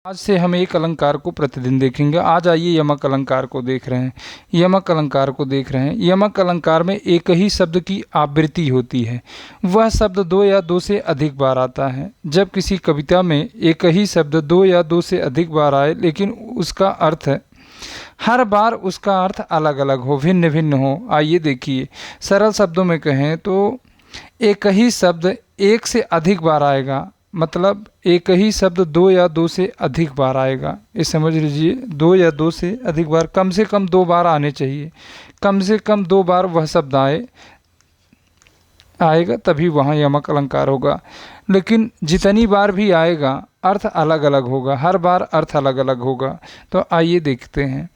आज से हम एक अलंकार को प्रतिदिन देखेंगे। आज आइए यमक अलंकार को देख रहे हैं। यमक अलंकार को देख रहे हैं। यमक अलंकार में एक ही शब्द की आवृत्ति होती है। वह शब्द दो या दो से अधिक बार आता है। जब किसी कविता में एक ही शब्द दो या दो से अधिक बार आए लेकिन उसका अर्थ हर बार उसका अर्थ अलग अलग हो, भिन्न भिन्न हो। आइए देखिए, सरल शब्दों में कहें तो एक ही शब्द एक से अधिक बार आएगा, मतलब एक ही शब्द दो या दो से अधिक बार आएगा। ये समझ लीजिए, दो या दो से अधिक बार, कम से कम दो बार आने चाहिए। कम से कम दो बार वह शब्द आएगा तभी वहाँ यमक अलंकार होगा। लेकिन जितनी बार भी आएगा अर्थ अलग अलग होगा, हर बार अर्थ अलग अलग होगा। तो आइए देखते हैं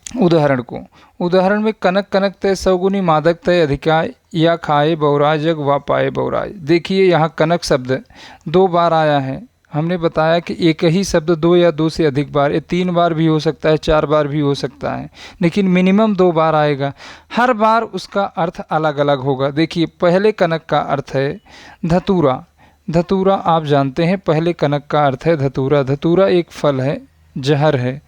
उदाहरण को। उदाहरण में कनक कनक तय सौगुनी मादक तय अधिकाय या खाए बौराय जग व पाए बौराय। देखिए यहाँ कनक शब्द दो बार आया है। हमने बताया कि एक ही शब्द दो या दो से अधिक बार, ये तीन बार भी हो सकता है, चार बार भी हो सकता है, लेकिन मिनिमम दो बार आएगा। हर बार उसका अर्थ अलग अलग होगा। देखिए पहले कनक का अर्थ है धतूरा। धतूरा आप जानते हैं, पहले कनक का अर्थ है धतूरा। धतूरा एक फल है, जहर है।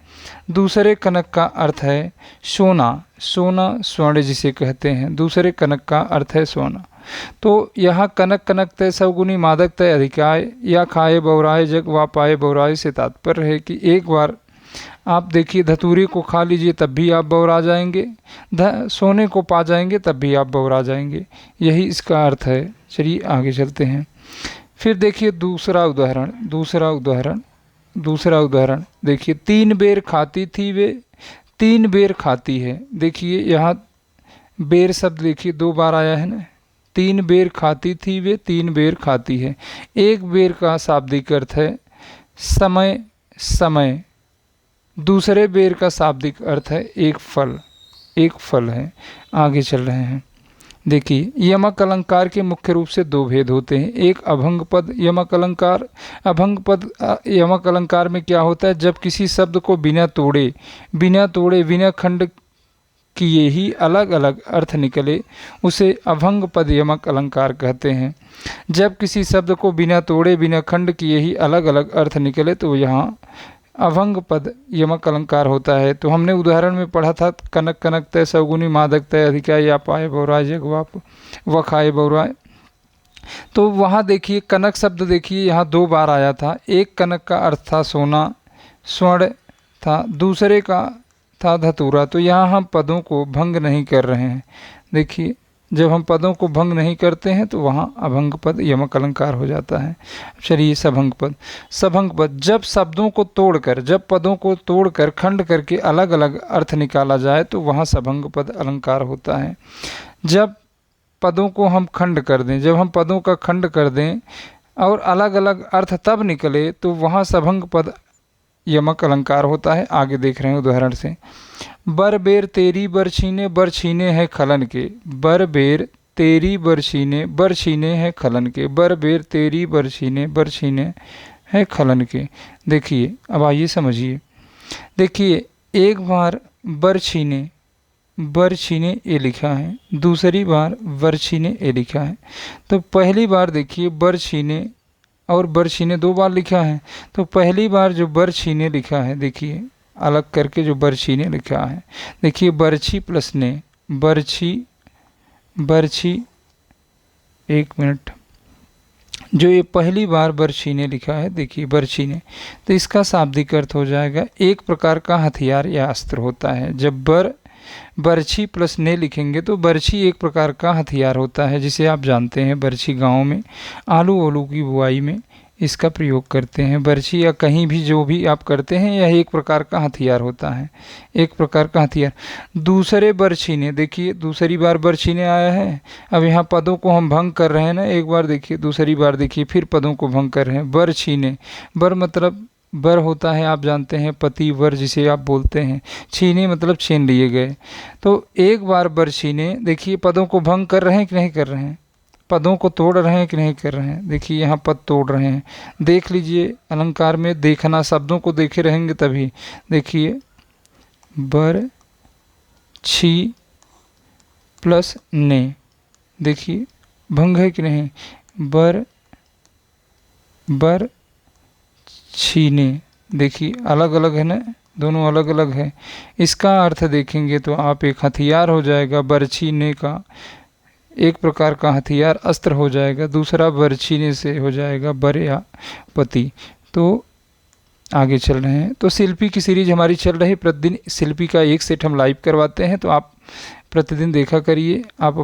दूसरे कनक का अर्थ है सोना। सोना स्वर्ण जिसे कहते हैं, दूसरे कनक का अर्थ है सोना। तो यहाँ कनक कनक तय सवगुनी मादक तय अधिकाय या खाए बौराय जग व पाए बौराय से तात्पर्य है कि एक बार आप देखिए धतूरे को खा लीजिए तब भी आप बौरा जाएंगे, सोने को पा जाएंगे तब भी आप बौरा जाएंगे। यही इसका अर्थ है। चलिए आगे चलते हैं। फिर देखिए दूसरा उदाहरण देखिए, तीन बेर खाती थी वे तीन बेर खाती है। देखिए यहाँ बेर शब्द देखिए दो बार आया है ना। तीन बेर खाती थी वे तीन बेर खाती है। एक बेर का शाब्दिक अर्थ है समय समय। दूसरे बेर का शाब्दिक अर्थ है एक फल है। आगे चल रहे हैं। देखिए यमक अलंकार के मुख्य रूप से दो भेद होते हैं। एक अभंग पद यमक अलंकार। अभंग पद यमक अलंकार में क्या होता है, जब किसी शब्द को बिना तोड़े बिना खंड किए ही अलग अलग अर्थ निकले उसे अभंग पद यमक अलंकार कहते हैं। जब किसी शब्द को बिना तोड़े बिना खंड किए ही अलग अलग अर्थ निकले तो यहाँ अभंग पद यमक अलंकार होता है। तो हमने उदाहरण में पढ़ा था कनक कनक तय सवगुनी मादक तय अधिकाय या पाए बौराय जग व खाए बौराय। तो वहाँ देखिए कनक शब्द देखिए यहाँ दो बार आया था। एक कनक का अर्थ था सोना स्वर्ण था, दूसरे का था धतूरा। तो यहाँ हम पदों को भंग नहीं कर रहे हैं। देखिए जब हम पदों को भंग नहीं करते हैं तो वहाँ अभंग पद यमक अलंकार हो जाता है। चलिए सभंग पद जब पदों को तोड़कर खंड करके अलग अलग अर्थ निकाला जाए तो वहाँ सभंग पद अलंकार होता है। जब पदों को हम खंड कर दें, जब हम पदों का खंड कर दें और अलग अलग अर्थ तब निकले तो वहाँ सभंग पद यमक अलंकार होता है। आगे देख रहे हैं उदाहरण से। बर बेर तेरी बरछीने है खलन के। बर बेर तेरी बरछीने है खलन के। बर बेर तेरी बरछीने है खलन के। देखिए अब आइए समझिए। देखिए एक बार बरछीने ये लिखा है, दूसरी बार बरछीने ये लिखा है। तो पहली बार देखिए बरछीने और बरछीने दो बार लिखा है। तो पहली बार जो बरछीने लिखा है, देखिए अलग करके जो बरछीने लिखा है, देखिए बरछी प्लस ने बरछी एक मिनट, जो ये पहली बार बरछीने लिखा है, देखिए बरछीने, तो इसका शाब्दिक अर्थ हो जाएगा एक प्रकार का हथियार या अस्त्र होता है। जब बरछी प्लस ने लिखेंगे तो बरछी एक प्रकार का हथियार होता है, जिसे आप जानते हैं बरछी गांव में आलू की बुआई में इसका प्रयोग करते हैं। बरछी या कहीं भी जो भी आप करते हैं यह एक प्रकार का हथियार होता है, एक प्रकार का हथियार। दूसरे बरछीने, देखिए दूसरी बार बरछीने आया है। अब यहाँ पदों को हम भंग कर रहे हैं ना, एक बार देखिए दूसरी बार देखिए फिर पदों को भंग कर रहे हैं। बरछीने, बर मतलब बर होता है आप जानते हैं पति वर जिसे आप बोलते हैं। छीने मतलब छीन लिए गए। तो एक बार बरछीने, देखिए पदों को भंग कर रहे हैं कि नहीं कर रहे हैं, पदों को तोड़ रहे हैं कि नहीं कर रहे हैं। देखिए यहाँ पद तोड़ रहे हैं। देख लीजिए अलंकार में देखना, शब्दों को देखे रहेंगे तभी। देखिए बर छी प्लस ने, देखिए भंग है कि नहीं। बर छीने देखिए अलग अलग है ना, दोनों अलग अलग है। इसका अर्थ देखेंगे तो आप एक हथियार हो जाएगा बरछीने का, एक प्रकार का हथियार अस्त्र हो जाएगा, दूसरा बरछीने से हो जाएगा बर या पति। तो आगे चल रहे हैं, तो शिल्पी की सीरीज हमारी चल रही, प्रतिदिन शिल्पी का एक सेट हम लाइव करवाते हैं, तो आप प्रतिदिन देखा करिए, आप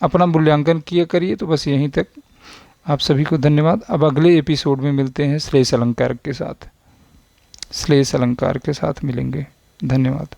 अपना मूल्यांकन किया करिए। तो बस यहीं तक, आप सभी को धन्यवाद। अब अगले एपिसोड में मिलते हैं श्लेष अलंकार के साथ, श्लेष अलंकार के साथ मिलेंगे। धन्यवाद।